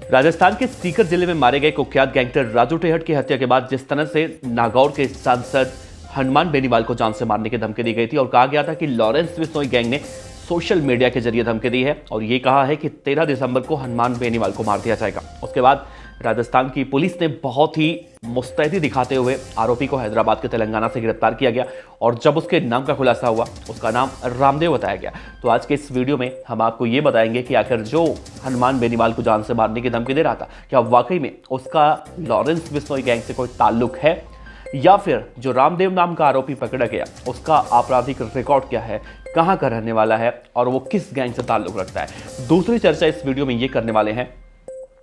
राजस्थान के सीकर जिले में मारे गए कुख्यात गैंगस्टर राजू टेहट की हत्या के बाद जिस तरह से नागौर के सांसद हनुमान बेनीवाल को जान से मारने की धमकी दी गई थी और कहा गया था कि लॉरेंस बिश्नोई गैंग ने सोशल मीडिया के जरिए धमकी दी है और ये कहा है कि 13 दिसंबर को हनुमान बेनीवाल को मार दिया जाएगा। उसके बाद राजस्थान की पुलिस ने बहुत ही मुस्तैदी दिखाते हुए आरोपी को हैदराबाद के तेलंगाना से गिरफ्तार किया गया और जब उसके नाम का खुलासा हुआ उसका नाम रामदेव बताया गया। तो आज के इस वीडियो में हम आपको ये बताएंगे कि आखिर जो हनुमान बेनीवाल को जान से मारने की धमकी दे रहा था क्या वाकई में उसका लॉरेंस बिश्नोई गैंग से कोई ताल्लुक है या फिर जो रामदेव नाम का आरोपी पकड़ा गया उसका आपराधिक रिकॉर्ड क्या है, कहां का रहने वाला है और वो किस गैंग से ताल्लुक रखता है। दूसरी चर्चा इस वीडियो में ये करने वाले हैं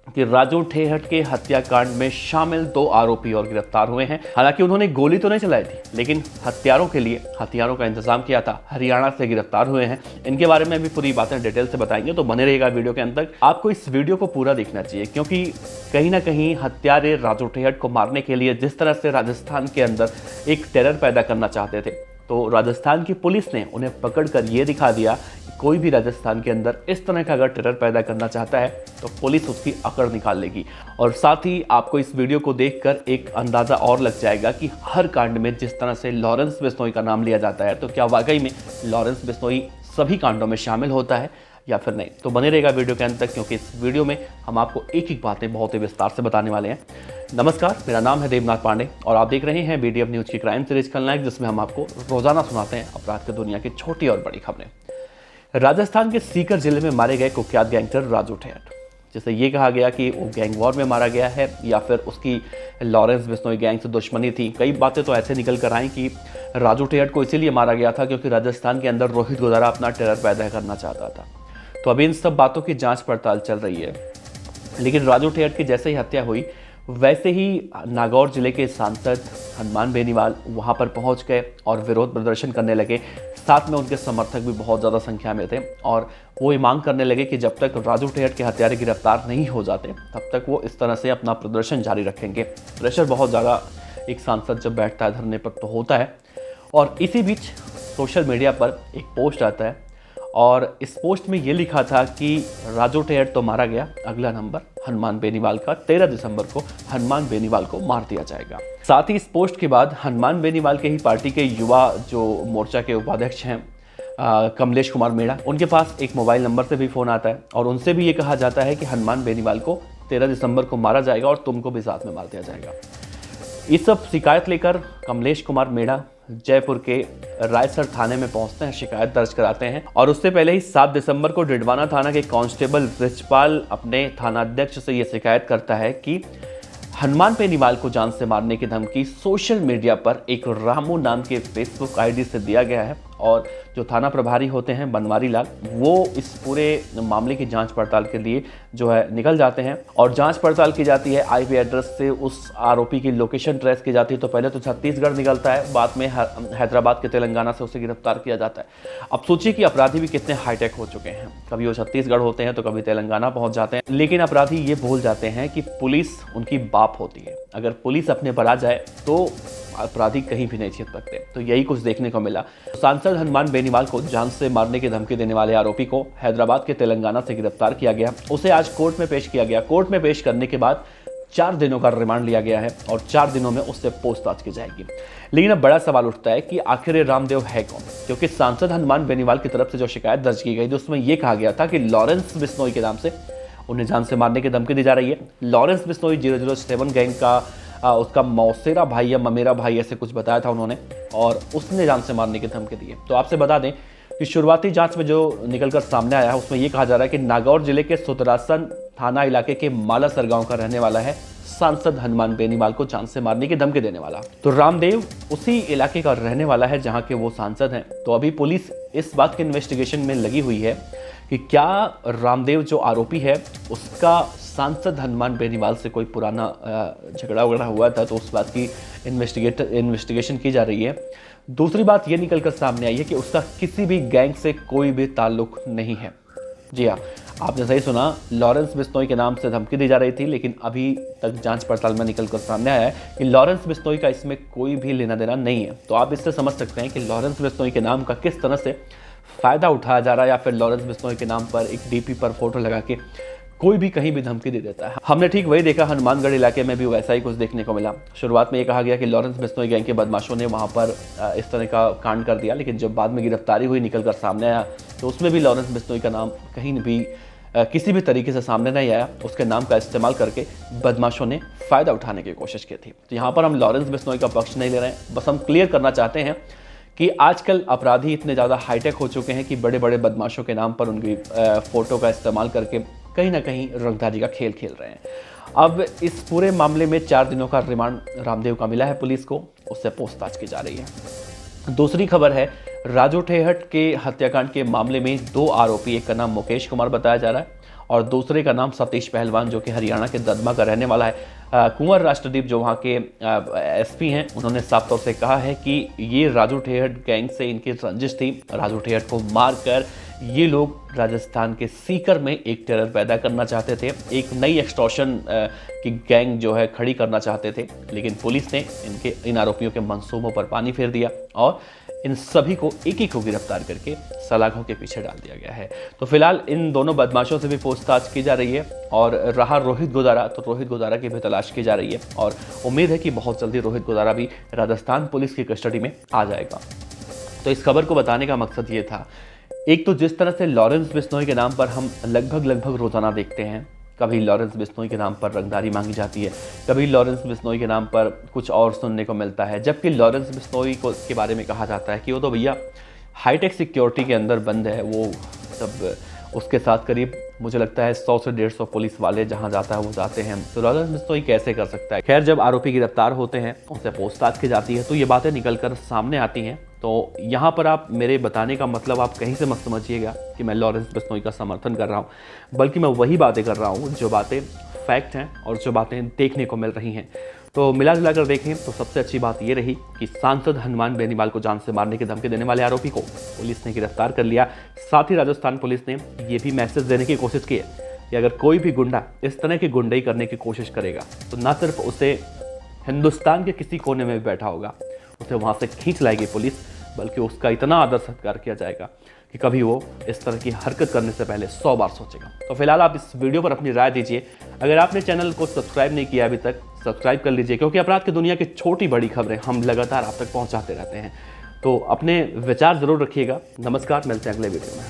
कि राजू टेहट के हत्याकांड में शामिल 2 आरोपी और गिरफ्तार हुए हैं। हालांकि उन्होंने गोली तो नहीं चलाई थी लेकिन हथियारों के लिए हथियारों का इंतजाम किया था, हरियाणा से गिरफ्तार हुए हैं। इनके बारे में भी पूरी बातें डिटेल से बताएंगे, तो बने रहेगा वीडियो के अंत तक। आपको इस वीडियो को पूरा देखना चाहिए क्योंकि कहीं ना कहीं हत्यारे राजू टेहट को मारने के लिए जिस तरह से राजस्थान के अंदर एक टेरर पैदा करना चाहते थे तो राजस्थान की पुलिस ने उन्हें पकड़कर यह दिखा दिया कि कोई भी राजस्थान के अंदर इस तरह का अगर टेरर पैदा करना चाहता है तो पुलिस उसकी अकड़ निकाल लेगी। और साथ ही आपको इस वीडियो को देखकर एक अंदाज़ा और लग जाएगा कि हर कांड में जिस तरह से लॉरेंस बिश्नोई का नाम लिया जाता है तो क्या वाकई में लॉरेंस बिश्नोई सभी कांडों में शामिल होता है या फिर नहीं। तो बने रहेगा वीडियो के अंत तक क्योंकि इस वीडियो में हम आपको एक एक बातें बहुत ही विस्तार से बताने वाले हैं। नमस्कार, मेरा नाम है देवनाथ पांडे और आप देख रहे हैं BDF न्यूज़ की क्राइम सीरीज खलनायक, जिसमें हम आपको रोजाना सुनाते हैं अपराध की दुनिया की छोटी और बड़ी खबरें। राजस्थान के सीकर जिले में मारे गए कुख्यात गैंगस्टर राजू टेहट, जिसे ये कहा गया कि वो गैंग वॉर में मारा गया है या फिर उसकी लॉरेंस बिश्नोई गैंग से दुश्मनी थी। कई बातें तो ऐसे निकल कर आई कि राजू टेहट को इसीलिए मारा गया था क्योंकि राजस्थान के अंदर रोहित गोदारा अपना टेरर पैदा करना चाहता था। तो अभी इन सब बातों की जांच पड़ताल चल रही है, लेकिन राजू टेहट की जैसे ही हत्या हुई वैसे ही नागौर जिले के सांसद हनुमान बेनीवाल वहां पर पहुंच गए और विरोध प्रदर्शन करने लगे। साथ में उनके समर्थक भी बहुत ज़्यादा संख्या में थे और वो ये मांग करने लगे कि जब तक राजू टेहट के हत्यारे गिरफ्तार नहीं हो जाते तब तक वो इस तरह से अपना प्रदर्शन जारी रखेंगे। प्रेशर बहुत ज़्यादा एक सांसद जब बैठता है धरने पर तो होता है। और इसी बीच सोशल मीडिया पर एक पोस्ट आता है और इस पोस्ट में ये लिखा था कि राजू टेहट तो मारा गया, अगला नंबर हनुमान बेनीवाल का, 13 दिसंबर को हनुमान बेनीवाल को मार दिया जाएगा। साथ ही इस पोस्ट के बाद हनुमान बेनीवाल के ही पार्टी के युवा जो मोर्चा के उपाध्यक्ष हैं कमलेश कुमार मीणा, उनके पास एक मोबाइल नंबर से भी फ़ोन आता है और उनसे भी ये कहा जाता है कि हनुमान बेनीवाल को 13 दिसंबर को मारा जाएगा और तुमको भी साथ में मार दिया जाएगा। इस सब शिकायत लेकर कमलेश कुमार मीणा जयपुर के रायसर थाने में पहुंचते हैं, शिकायत दर्ज कराते हैं और उससे पहले ही 7 दिसंबर को डिडवाना थाना के कांस्टेबल रिचपाल अपने थानाध्यक्ष से यह शिकायत करता है कि हनुमान बेनीवाल को जान से मारने की धमकी सोशल मीडिया पर एक रामू नाम के फेसबुक आईडी से दिया गया है। और जो थाना प्रभारी होते हैं बनवारी लाल, वो इस पूरे मामले की जांच पड़ताल के लिए जो है निकल जाते हैं और जांच पड़ताल की जाती है। आईपी एड्रेस से उस आरोपी की लोकेशन ट्रेस की जाती है। तो पहले तो छत्तीसगढ़ निकलता है, बाद में हैदराबाद के तेलंगाना से उसे गिरफ्तार किया जाता है। अब सोचिए कि अपराधी भी कितने हाईटेक हो चुके हैं, कभी वो छत्तीसगढ़ होते हैं तो कभी तेलंगाना पहुंच जाते हैं, लेकिन अपराधी ये भूल जाते हैं कि पुलिस उनकी बाप होती है। अगर पुलिस अपने पर आ जाए तो अपराधी कहीं भी नहीं छिप सकते। तो यही कुछ देखने को मिला। सांसद हनुमान बेनीवाल को जान से मारने की धमकी देने वाले आरोपी को हैदराबाद के तेलंगाना से गिरफ्तार किया गया। उसे आज कोर्ट में पेश किया गया। कोर्ट में पेश करने के बाद 4 दिनों का रिमांड लिया गया है और 4 दिनों में उससे पूछताछ की जाएगी। लेकिन अब बड़ा सवाल उठता है कि आखिर रामदेव है कौन, क्योंकि सांसद हनुमान बेनीवाल की तरफ से जो शिकायत दर्ज की गई थी उसमें यह कहा गया था कि लॉरेंस बिश्नोई के नाम से उन्हें जान से मारने की धमकी दी जा रही है। लॉरेंस बिश्नोई 007 गैंग का उसका मौसेरा भाई या ममेरा भाई ऐसे कुछ बताया था उन्होंने और उसने जान से मारने की धमकी दी है। तो आपसे बता दें कि शुरुआती जांच में जो निकलकर सामने आया है उसमें यह कहा जा रहा है कि नागौर जिले के सुतरासन थाना इलाके के मालासर गांव का रहने वाला है सांसद हनुमान बेनीवाल को जान से मारने की धमकी देने वाला। तो रामदेव उसी इलाके का रहने वाला है जहां के वो सांसद हैं। तो अभी पुलिस इस बात के इन्वेस्टिगेशन में लगी हुई है कि क्या रामदेव जो आरोपी है उसका सांसद हनुमान बेनीवाल से कोई पुराना झगड़ा वगड़ा हुआ था, तो उस बात की इन्वेस्टिगेशन की जा रही है। दूसरी बात ये निकल कर सामने आई है कि उसका किसी भी गैंग से कोई भी ताल्लुक नहीं है। जी हाँ, आपने सही सुना, लॉरेंस बिश्नोई के नाम से धमकी दी जा रही थी, लेकिन अभी तक जांच पड़ताल में निकल कर सामने आया है कि लॉरेंस बिश्नोई का इसमें कोई भी लेना देना नहीं है। तो आप इससे समझ सकते हैं कि लॉरेंस बिश्नोई के नाम का किस तरह से फ़ायदा उठाया जा रहा है या फिर लॉरेंस बिश्नोई के नाम पर एक डीपी पर फोटो लगा के कोई भी कहीं भी धमकी दे देता है। हमने ठीक वही देखा, हनुमानगढ़ इलाके में भी वैसा ही कुछ देखने को मिला। शुरुआत में ये कहा गया कि लॉरेंस बिश्नोई गैंग के बदमाशों ने वहाँ पर इस तरह का कांड कर दिया, लेकिन जब बाद में गिरफ्तारी हुई, निकल कर सामने आया, तो उसमें भी लॉरेंस बिश्नोई का नाम कहीं भी किसी भी तरीके से सामने नहीं आया। उसके नाम का इस्तेमाल करके बदमाशों ने फ़ायदा उठाने की कोशिश की थी। तो यहाँ पर हम लॉरेंस बिश्नोई का पक्ष नहीं ले रहे हैं, बस हम क्लियर करना चाहते हैं कि आजकल अपराधी इतने ज़्यादा हाईटेक हो चुके हैं कि बड़े बड़े बदमाशों के नाम पर उनकी फ़ोटो का इस्तेमाल करके कहीं ना कहीं रंगदारी का खेल खेल रहे हैं। अब इस पूरे मामले में 4 दिनों का रिमांड रामदेव का मिला है पुलिस को, उससे पूछताछ की जा रही है। दूसरी खबर है, राजू ठेहट के हत्याकांड के मामले में 2 आरोपी, एक का नाम मुकेश कुमार बताया जा रहा है और दूसरे का नाम सतीश पहलवान, जो कि हरियाणा के ददमा का रहने वाला है। कुंवर राष्ट्रदीप जो वहाँ के एसपी हैं, उन्होंने साफ तौर से कहा है कि ये राजू ठेहट गैंग से इनकी रंजिश थी। राजू ठेहट को मारकर ये लोग राजस्थान के सीकर में एक टेरर पैदा करना चाहते थे, एक नई एक्सटॉर्शन की गैंग जो है खड़ी करना चाहते थे, लेकिन पुलिस ने इन आरोपियों के मंसूबों पर पानी फेर दिया और इन सभी को एक को गिरफ्तार करके सलाखों के पीछे डाल दिया गया है। तो फिलहाल इन दोनों बदमाशों से भी पूछताछ की जा रही है और रहा रोहित गोदारा, तो रोहित गोदारा की भी तलाश की जा रही है और उम्मीद है कि बहुत जल्दी रोहित गोदारा भी राजस्थान पुलिस की कस्टडी में आ जाएगा। तो इस खबर को बताने का मकसद ये था, एक तो जिस तरह से लॉरेंस बिश्नोई के नाम पर हम लगभग रोजाना देखते हैं, कभी लॉरेंस बिश्नोई के नाम पर रंगदारी मांगी जाती है, कभी लॉरेंस बिश्नोई के नाम पर कुछ और सुनने को मिलता है, जबकि लॉरेंस बिश्नोई को के बारे में कहा जाता है कि वो तो भैया हाईटेक सिक्योरिटी के अंदर बंद है, वो सब उसके साथ करीब मुझे लगता है 100 से 150 पुलिस वाले जहां जाता है वो जाते हैं, तो लॉरेंस बिश्नोई कैसे कर सकता है। खैर, जब आरोपी गिरफ्तार होते हैं, उनसे पूछताछ की जाती है, तो ये बातें निकल कर सामने आती हैं। तो यहाँ पर आप मेरे बताने का मतलब आप कहीं से मत समझिएगा कि मैं लॉरेंस बिश्नोई का समर्थन कर रहा हूँ, बल्कि मैं वही बातें कर रहा हूँ जो बातें फैक्ट हैं और जो बातें देखने को मिल रही हैं। तो मिला जुला कर देखें तो सबसे अच्छी बात ये रही कि सांसद हनुमान बेनीवाल को जान से मारने की धमकी देने वाले आरोपी को पुलिस ने गिरफ्तार कर लिया। साथ ही राजस्थान पुलिस ने ये भी मैसेज देने की कोशिश की है कि अगर कोई भी गुंडा इस तरह की गुंडाई करने की कोशिश करेगा तो ना सिर्फ उसे हिंदुस्तान के किसी कोने में भी बैठा होगा, उसे वहाँ से खींच लाएगी पुलिस, बल्कि उसका इतना आदर सत्कार किया जाएगा कि कभी वो इस तरह की हरकत करने से पहले 100 बार सोचेगा। तो फिलहाल आप इस वीडियो पर अपनी राय दीजिए। अगर आपने चैनल को सब्सक्राइब नहीं किया अभी तक, सब्सक्राइब कर लीजिए, क्योंकि अपराध की दुनिया की छोटी बड़ी खबरें हम लगातार आप तक पहुंचाते रहते हैं। तो अपने विचार जरूर रखिएगा। नमस्कार, मिलते हैं अगले वीडियो में।